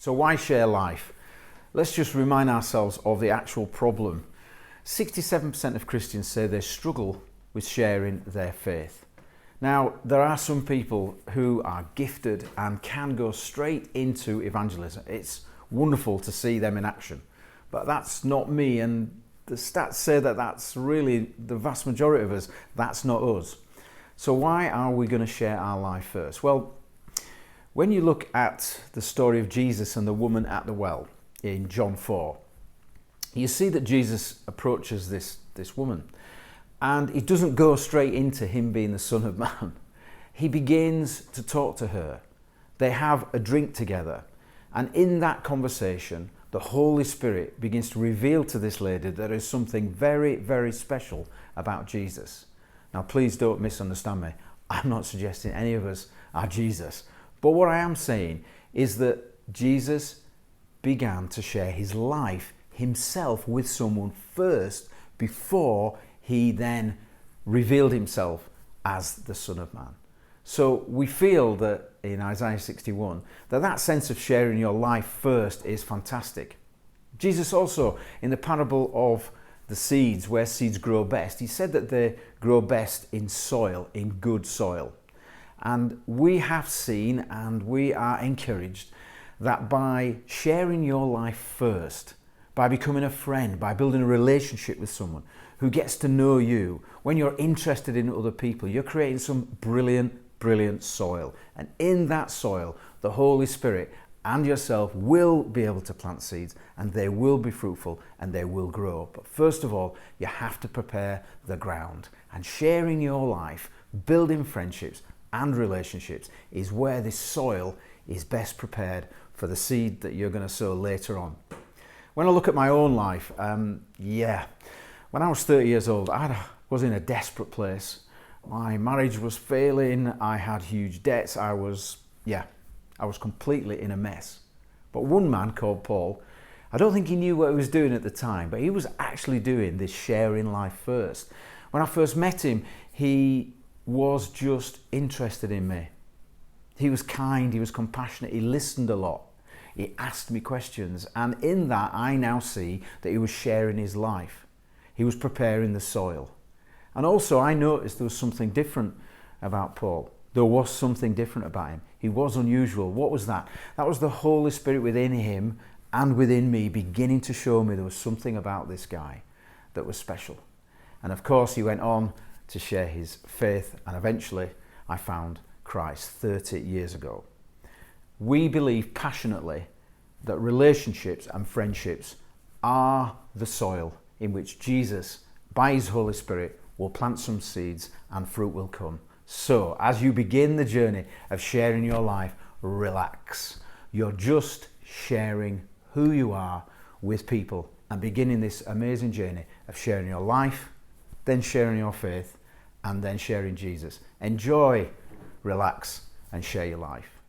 So why share life? Let's just remind ourselves of the actual problem. 67% of Christians say they struggle with sharing their faith. Now, there are some people who are gifted and can go straight into evangelism. It's wonderful to see them in action, but that's not me, and the stats say that that's really the vast majority of us. That's not us. So why are we going to share our life first? Well, when you look at the story of Jesus and the woman at the well in John 4, you see that Jesus approaches this woman, and he doesn't go straight into him being the Son of Man. He begins to talk to her. They have a drink together, and in that conversation, the Holy Spirit begins to reveal to this lady that there is something very, very special about Jesus. Now, please don't misunderstand me. I'm not suggesting any of us are Jesus. But what I am saying is that Jesus began to share his life himself with someone first before he then revealed himself as the Son of Man. So we feel that in Isaiah 61 that sense of sharing your life first is fantastic. Jesus also, in the parable of the seeds, where seeds grow best, he said that they grow best in soil, in good soil. And we have seen and we are encouraged that by sharing your life first, by becoming a friend, by building a relationship with someone who gets to know you, when you're interested in other people, you're creating some brilliant soil. And in that soil, the Holy Spirit and yourself will be able to plant seeds, and they will be fruitful and they will grow. But first of all, you have to prepare the ground. And sharing your life, building friendships and relationships is where this soil is best prepared for the seed that you're going to sow later on. When I look at my own life, when I was 30 years old, I was in a desperate place. My marriage was failing, I had huge debts, I was completely in a mess. But one man called Paul, I don't think he knew what he was doing at the time, but he was actually doing this sharing life first. When I first met him, he was just interested in me. He was kind, he was compassionate, he listened a lot. He asked me questions, and in that I now see that he was sharing his life. He was preparing the soil. And also I noticed there was something different about Paul. There was something different about him. He was unusual. What was that? That was the Holy Spirit within him and within me beginning to show me there was something about this guy that was special. And of course he went on to share his faith, and eventually I found Christ 30 years ago. We believe passionately that relationships and friendships are the soil in which Jesus, by his Holy Spirit, will plant some seeds and fruit will come. So, as you begin the journey of sharing your life, relax. You're just sharing who you are with people and beginning this amazing journey of sharing your life, then sharing your faith, and then sharing Jesus. Enjoy, relax, and share your life.